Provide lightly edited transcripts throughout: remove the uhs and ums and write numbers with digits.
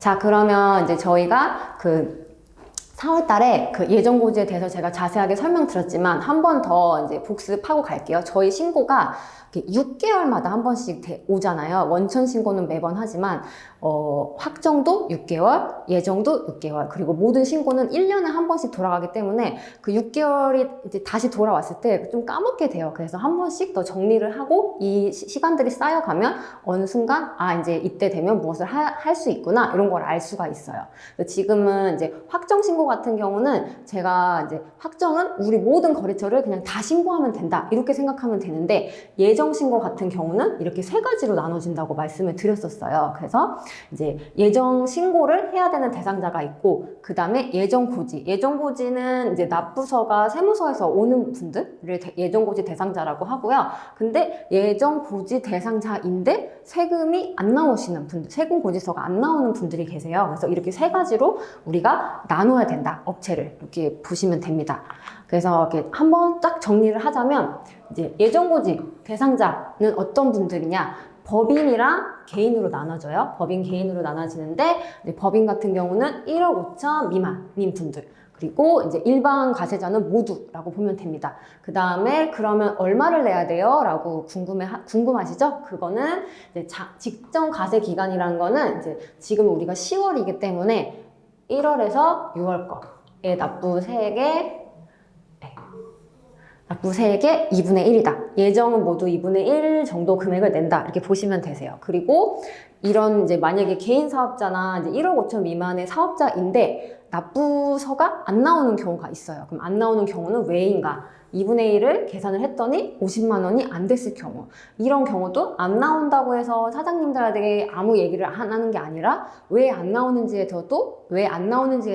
자, 그러면 이제 저희가 그 4월 달에 그 예정고지에 대해서 제가 자세하게 설명드렸지만 한 번 더 이제 복습하고 갈게요. 저희 신고가 6개월마다 한 번씩 오잖아요. 원천 신고는 매번 하지만 확정도 6개월, 예정도 6개월, 그리고 모든 신고는 1년에 한 번씩 돌아가기 때문에 그 6개월이 이제 다시 돌아왔을 때 좀 까먹게 돼요. 그래서 한 번씩 더 정리를 하고 이 시간들이 쌓여가면 어느 순간 이제 이때 되면 무엇을 할 수 있구나 이런 걸 알 수가 있어요. 지금은 이제 확정 신고 같은 경우는 제가 이제 확정은 우리 모든 거래처를 그냥 다 신고하면 된다 이렇게 생각하면 되는데 예정 신고 같은 경우는 이렇게 세 가지로 나눠진다고 말씀을 드렸었어요. 그래서 이제 예정 신고를 해야 되는 대상자가 있고 그 다음에 예정 고지. 예정 고지는 이제 납부서가 세무서에서 오는 분들을 예정 고지 대상자라고 하고요. 근데 예정 고지 대상자인데 세금이 안 나오시는 분들, 세금 고지서가 안 나오는 분들이 계세요. 그래서 이렇게 세 가지로 우리가 나눠야 된다. 업체를 이렇게 보시면 됩니다. 그래서 이렇게 한번 딱 정리를 하자면 이제 예정고지 대상자는 어떤 분들이냐? 법인이랑 개인으로 나눠져요. 법인 개인으로 나눠지는데 법인 같은 경우는 1억 5천 미만인 분들, 그리고 이제 일반 과세자는 모두라고 보면 됩니다. 그 다음에 그러면 얼마를 내야 돼요? 라고 궁금하시죠? 그거는 이제 직전 과세 기간이라는 거는 이제 지금 우리가 10월이기 때문에 1월에서 6월 거에 납부세액의 2분의 1이다. 예정은 모두 2분의 1 정도 금액을 낸다. 이렇게 보시면 되세요. 그리고 이런 이제 만약에 개인 사업자나 이제 1억 5천 미만의 사업자인데 납부서가 안 나오는 경우가 있어요. 그럼 안 나오는 경우는 왜인가? 2분의 1을 계산을 했더니 50만 원이 안 됐을 경우, 이런 경우도 안 나온다고 해서 사장님들에게 아무 얘기를 안 하는 게 아니라 왜 안 나오는지에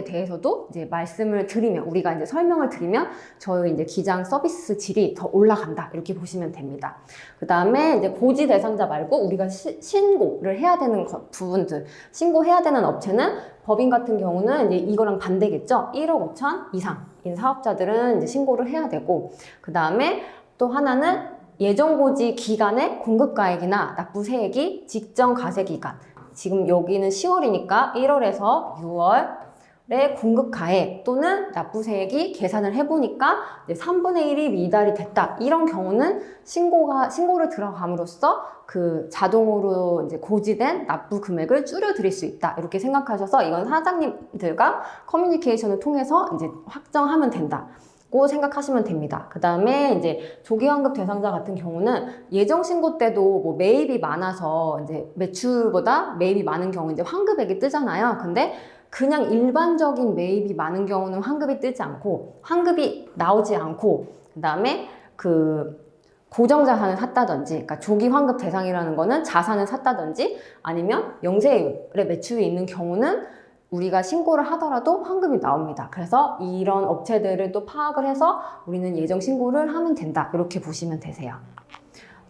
대해서도 이제 말씀을 드리면, 우리가 이제 설명을 드리면 저희 이제 기장 서비스 질이 더 올라간다 이렇게 보시면 됩니다. 그 다음에 이제 고지 대상자 말고 우리가 신고를 해야 되는 부분들, 신고해야 되는 업체는 법인 같은 경우는 이제 이거랑 반대겠죠. 1억 5천 이상인 사업자들은 이제 신고를 해야 되고, 그 다음에 또 하나는 예정고지 기간의 공급가액이나 납부세액이 직전 과세기간, 지금 여기는 10월이니까 1월에서 6월의 공급가액 또는 납부세액이 계산을 해보니까 이제 3분의 1이 미달이 됐다. 이런 경우는 신고를 들어감으로써 그 자동으로 이제 고지된 납부 금액을 줄여드릴 수 있다. 이렇게 생각하셔서 이건 사장님들과 커뮤니케이션을 통해서 이제 확정하면 된다. 고 생각하시면 됩니다. 그 다음에 이제 조기환급 대상자 같은 경우는 예정 신고 때도 뭐 매입이 많아서 이제 매출보다 매입이 많은 경우 이제 환급액이 뜨잖아요. 근데 그냥 일반적인 매입이 많은 경우는 환급이 뜨지 않고, 환급이 나오지 않고, 그 다음에 그 고정자산을 샀다든지, 그러니까 조기 환급 대상이라는 거는 자산을 샀다든지 아니면 영세율의 매출이 있는 경우는 우리가 신고를 하더라도 환급이 나옵니다. 그래서 이런 업체들을 또 파악을 해서 우리는 예정 신고를 하면 된다. 이렇게 보시면 되세요.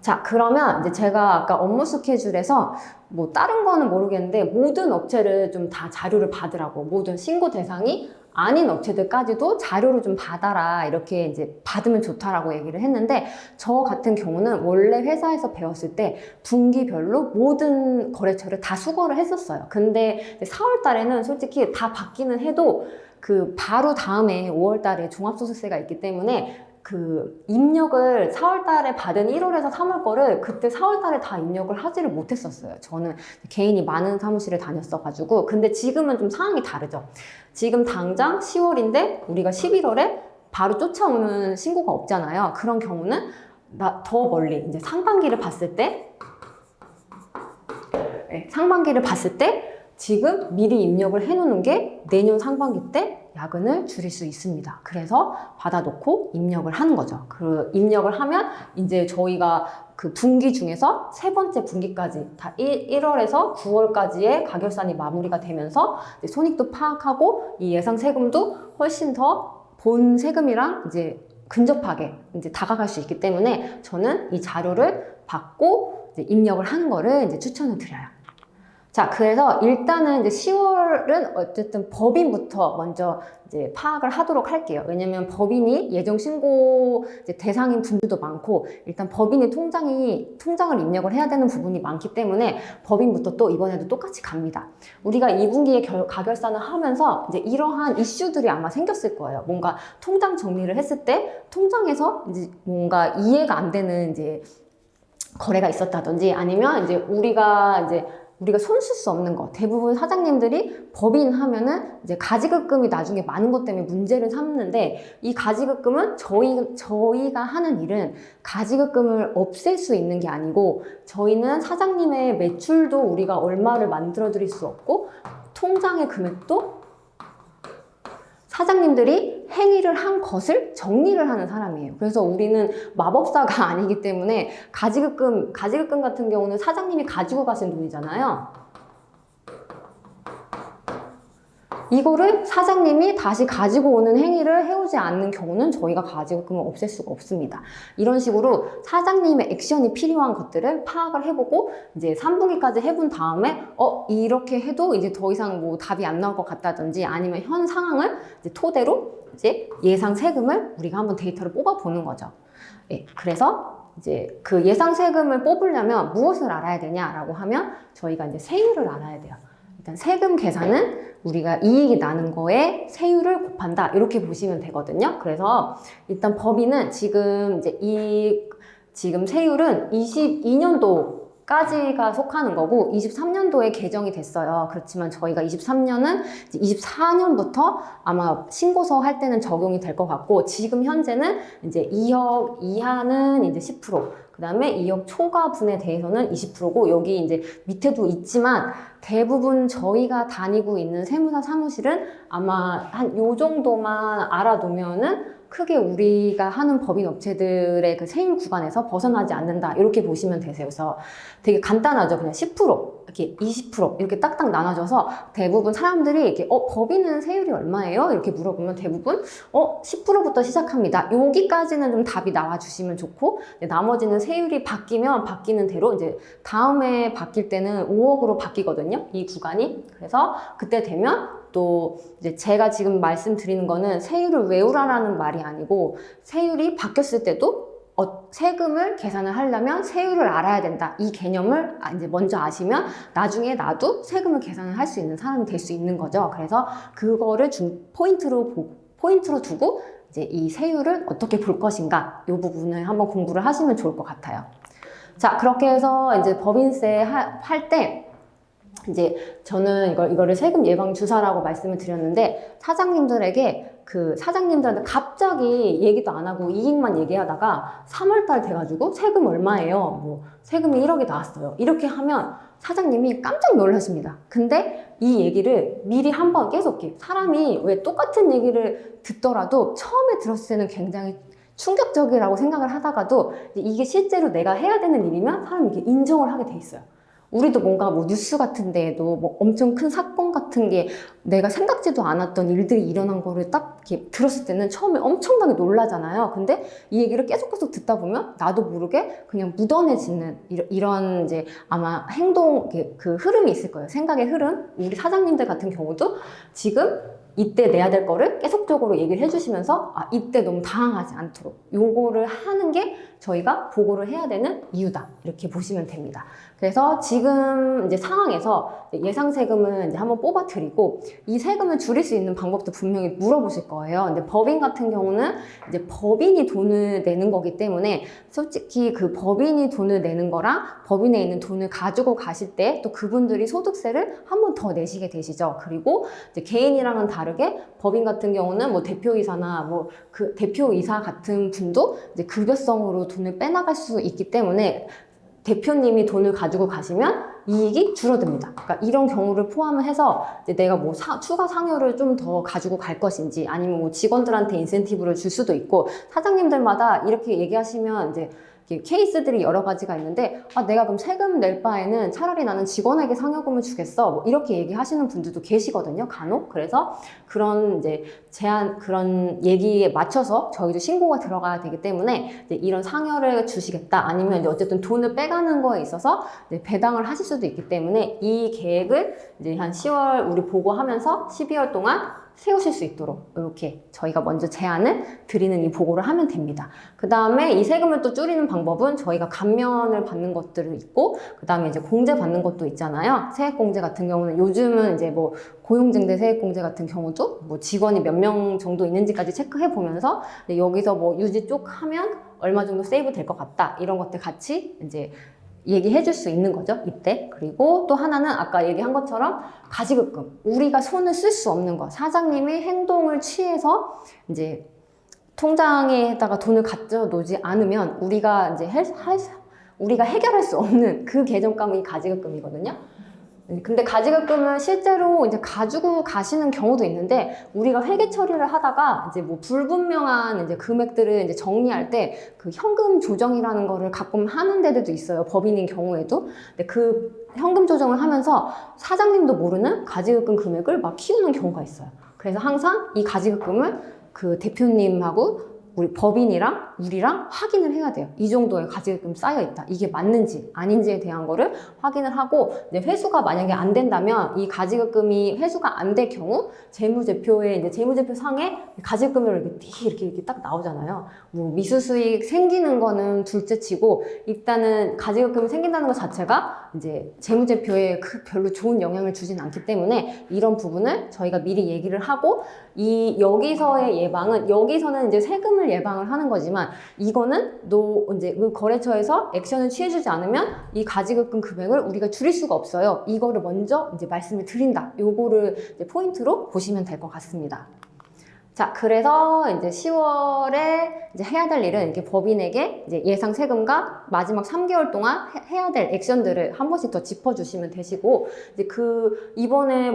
자, 그러면 이제 제가 아까 업무 스케줄에서 뭐 다른 거는 모르겠는데 모든 업체를 좀 다 자료를 받으라고, 모든 신고 대상이 아닌 업체들까지도 자료를 좀 받아라, 이렇게 이제 받으면 좋다라고 얘기를 했는데, 저 같은 경우는 원래 회사에서 배웠을 때 분기별로 모든 거래처를 다 수거를 했었어요. 근데 4월 달에는 솔직히 다 받기는 해도 그 바로 다음에 5월 달에 종합소득세가 있기 때문에 그 입력을 4월 달에 받은 1월에서 3월 거를 그때 4월 달에 다 입력을 하지를 못했었어요. 저는 개인이 많은 사무실을 다녔어가지고. 근데 지금은 좀 상황이 다르죠. 지금 당장 10월인데 우리가 11월에 바로 쫓아오는 신고가 없잖아요. 그런 경우는 더 멀리 이제 상반기를 봤을 때 지금 미리 입력을 해놓는 게 내년 상반기 때 야근을 줄일 수 있습니다. 그래서 받아놓고 입력을 하는 거죠. 그 입력을 하면 이제 저희가 그 분기 중에서 세 번째 분기까지 다 1월에서 9월까지의 가결산이 마무리가 되면서 이제 손익도 파악하고 이 예상 세금도 훨씬 더 본 세금이랑 이제 근접하게 이제 다가갈 수 있기 때문에 저는 이 자료를 받고 이제 입력을 하는 거를 이제 추천을 드려요. 자, 그래서 일단은 이제 10월은 어쨌든 법인부터 먼저 이제 파악을 하도록 할게요. 왜냐면 법인이 예정 신고 이제 대상인 분들도 많고, 일단 법인이 통장을 입력을 해야 되는 부분이 많기 때문에 법인부터 또 이번에도 똑같이 갑니다. 우리가 2분기에 가결산을 하면서 이제 이러한 이슈들이 아마 생겼을 거예요. 뭔가 통장 정리를 했을 때 통장에서 이제 뭔가 이해가 안 되는 이제 거래가 있었다든지, 아니면 이제 우리가 손 쓸 수 없는 거, 대부분 사장님들이 법인 하면은 이제 가지급금이 나중에 많은 것 때문에 문제를 삼는데, 이 가지급금은 저희가 하는 일은 가지급금을 없앨 수 있는 게 아니고, 저희는 사장님의 매출도 우리가 얼마를 만들어 드릴 수 없고, 통장의 금액도 사장님들이 행위를 한 것을 정리를 하는 사람이에요. 그래서 우리는 마법사가 아니기 때문에 가지급금 같은 경우는 사장님이 가지고 가신 돈이잖아요. 이거를 사장님이 다시 가지고 오는 행위를 해오지 않는 경우는 저희가 가지급금을 없앨 수가 없습니다. 이런 식으로 사장님의 액션이 필요한 것들을 파악을 해보고, 이제 3분기까지 해본 다음에 이렇게 해도 이제 더 이상 뭐 답이 안 나올 것 같다든지, 아니면 현 상황을 이제 토대로 이제 예상 세금을 우리가 한번 데이터를 뽑아보는 거죠. 예, 그래서 이제 그 예상 세금을 뽑으려면 무엇을 알아야 되냐라고 하면, 저희가 이제 세율을 알아야 돼요. 일단 세금 계산은 우리가 이익이 나는 거에 세율을 곱한다, 이렇게 보시면 되거든요. 그래서 일단 법인은 지금 지금 세율은 22년도까지가 속하는 거고, 23년도에 개정이 됐어요. 그렇지만 저희가 23년은 24년부터 아마 신고서 할 때는 적용이 될 것 같고, 지금 현재는 이제 2억 이하는 이제 10%, 그 다음에 2억 초과분에 대해서는 20%고, 여기 이제 밑에도 있지만 대부분 저희가 다니고 있는 세무사 사무실은 아마 한 요 정도만 알아두면은 크게 우리가 하는 법인 업체들의 그 세율 구간에서 벗어나지 않는다, 이렇게 보시면 되세요. 그래서 되게 간단하죠. 그냥 10%, 이렇게 20% 이렇게 딱딱 나눠져서, 대부분 사람들이 이렇게 법인은 세율이 얼마예요? 이렇게 물어보면 대부분 10%부터 시작합니다. 여기까지는 좀 답이 나와주시면 좋고, 나머지는 세율이 바뀌는 대로 이제 다음에 바뀔 때는 5억으로 바뀌거든요, 이 구간이. 그래서 그때 되면 또 이제 제가 지금 말씀드리는 거는 세율을 외우라라는 말이 아니고, 세율이 바뀌었을 때도 세금을 계산을 하려면 세율을 알아야 된다, 이 개념을 이제 먼저 아시면 나중에 나도 세금을 계산을 할 수 있는 사람이 될 수 있는 거죠. 그래서 그거를 포인트로 두고 이제 이 세율을 어떻게 볼 것인가, 이 부분을 한번 공부를 하시면 좋을 것 같아요. 자, 그렇게 해서 이제 법인세 할 때, 이제 저는 이거를 세금 예방 주사라고 말씀을 드렸는데, 사장님들한테 갑자기 얘기도 안 하고 이익만 얘기하다가 3월달 돼가지고 세금 얼마예요? 뭐 세금이 1억이 나왔어요. 이렇게 하면 사장님이 깜짝 놀라십니다. 근데 이 얘기를 미리 한번 계속, 사람이 왜 똑같은 얘기를 듣더라도 처음에 들었을 때는 굉장히 충격적이라고 생각을 하다가도 이게 실제로 내가 해야 되는 일이면 사람이 이렇게 인정을 하게 돼 있어요. 우리도 뭔가 뭐 뉴스 같은 데에도 뭐 엄청 큰 사건 같은 게 내가 생각지도 않았던 일들이 일어난 거를 딱 이렇게 들었을 때는 처음에 엄청나게 놀라잖아요. 근데 이 얘기를 계속 듣다 보면 나도 모르게 그냥 묻어내지는 이런 이제 아마 그 흐름이 있을 거예요. 생각의 흐름. 우리 사장님들 같은 경우도 지금 이때 내야 될 거를 계속적으로 얘기를 해주시면서 이때 너무 당황하지 않도록 요거를 하는 게 저희가 보고를 해야 되는 이유다, 이렇게 보시면 됩니다. 그래서 지금 이제 상황에서 예상 세금을 이제 한번 뽑아 드리고, 이 세금을 줄일 수 있는 방법도 분명히 물어보실 거예요. 근데 법인 같은 경우는 이제 법인이 돈을 내는 거기 때문에, 솔직히 그 법인이 돈을 내는 거랑 법인에 있는 돈을 가지고 가실 때 또 그분들이 소득세를 한 번 더 내시게 되시죠. 그리고 이제 개인이랑은 다르게 법인 같은 경우는 뭐 대표이사나 뭐 그 대표이사 같은 분도 이제 급여성으로 돈을 빼나갈 수 있기 때문에, 대표님이 돈을 가지고 가시면 이익이 줄어듭니다. 그러니까 이런 경우를 포함을 해서 이제 내가 뭐 추가 상여를 좀 더 가지고 갈 것인지, 아니면 뭐 직원들한테 인센티브를 줄 수도 있고, 사장님들마다 이렇게 얘기하시면 이제 이렇게 케이스들이 여러 가지가 있는데, 아, 내가 그럼 세금 낼 바에는 차라리 나는 직원에게 상여금을 주겠어. 뭐 이렇게 얘기하시는 분들도 계시거든요, 간혹. 그래서 그런 이제 그런 얘기에 맞춰서 저희도 신고가 들어가야 되기 때문에 이제 이런 상여를 주시겠다. 아니면 이제 어쨌든 돈을 빼가는 거에 있어서 이제 배당을 하실 수도 있기 때문에 이 계획을 이제 한 10월 우리 보고하면서 12월 동안 세우실 수 있도록 이렇게 저희가 먼저 제안을 드리는 이 보고를 하면 됩니다. 그 다음에 이 세금을 또 줄이는 방법은 저희가 감면을 받는 것들이 있고, 그 다음에 이제 공제 받는 것도 있잖아요. 세액공제 같은 경우는 요즘은 이제 뭐 고용증대 세액공제 같은 경우도 뭐 직원이 몇 명 정도 있는지까지 체크해 보면서 여기서 뭐 유지 쪽 하면 얼마 정도 세이브 될 것 같다. 이런 것들 같이 이제 얘기해 줄 수 있는 거죠, 이때. 그리고 또 하나는 아까 얘기한 것처럼 가지급금. 우리가 손을 쓸 수 없는 거. 사장님이 행동을 취해서 이제 통장에다가 돈을 가져 놓지 않으면 우리가 이제 우리가 해결할 수 없는 그 계정감이 가지급금이거든요. 근데 가지급금은 실제로 이제 가지고 가시는 경우도 있는데, 우리가 회계 처리를 하다가 이제 뭐 불분명한 이제 금액들을 이제 정리할 때 그 현금 조정이라는 거를 가끔 하는 데들도 있어요. 법인인 경우에도. 근데 그 현금 조정을 하면서 사장님도 모르는 가지급금 금액을 막 키우는 경우가 있어요. 그래서 항상 이 가지급금을 그 대표님하고 우리 법인이랑 우리랑 확인을 해야 돼요. 이 정도의 가지급금 쌓여있다. 이게 맞는지 아닌지에 대한 거를 확인을 하고, 이제 회수가 만약에 안 된다면 이 가지급금이 회수가 안 될 경우 재무제표에 이제 재무제표 상에 가지급금을 이렇게 딱 나오잖아요. 뭐 미수수익 생기는 거는 둘째 치고, 일단은 가지급금이 생긴다는 것 자체가 이제 재무제표에 별로 좋은 영향을 주진 않기 때문에 이런 부분을 저희가 미리 얘기를 하고, 여기서의 예방은, 여기서는 이제 세금을 예방을 하는 거지만, 이거는 이제 그 거래처에서 액션을 취해주지 않으면 이 가지급금 금액을 우리가 줄일 수가 없어요. 이거를 먼저 이제 말씀을 드린다. 요거를 이제 포인트로 보시면 될 것 같습니다. 자, 그래서 이제 10월에 이제 해야 될 일은 이렇게 법인에게 이제 예상 세금과 마지막 3개월 동안 해야 될 액션들을 한 번씩 더 짚어주시면 되시고, 이제 이번에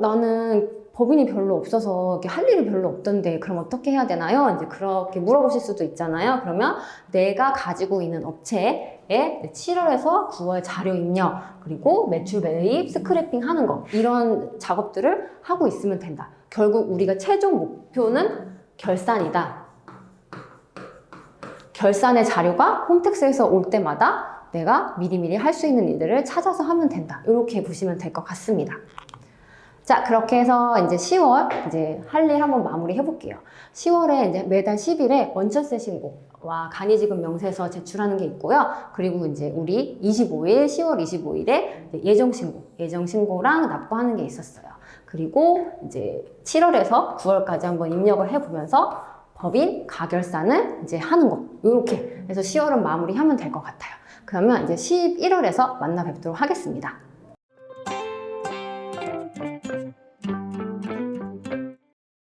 나는 법인이 별로 없어서 할 일이 별로 없던데 그럼 어떻게 해야 되나요? 이제 그렇게 물어보실 수도 있잖아요. 그러면 내가 가지고 있는 업체에 7월에서 9월 자료 입력, 그리고 매출 매입, 스크래핑 하는 거, 이런 작업들을 하고 있으면 된다. 결국 우리가 최종 목표는 결산이다. 결산의 자료가 홈택스에서 올 때마다 내가 미리미리 할 수 있는 일들을 찾아서 하면 된다. 이렇게 보시면 될 것 같습니다. 자, 그렇게 해서 이제 10월 이제 할 일 한번 마무리 해볼게요. 10월에 이제 매달 10일에 원천세 신고와 간이지급 명세서 제출하는 게 있고요. 그리고 이제 우리 25일, 10월 25일에 예정신고랑 납부하는 게 있었어요. 그리고 이제 7월에서 9월까지 한번 입력을 해보면서 법인 가결산을 이제 하는 거. 요렇게 해서 10월은 마무리하면 될 것 같아요. 그러면 이제 11월에서 만나 뵙도록 하겠습니다.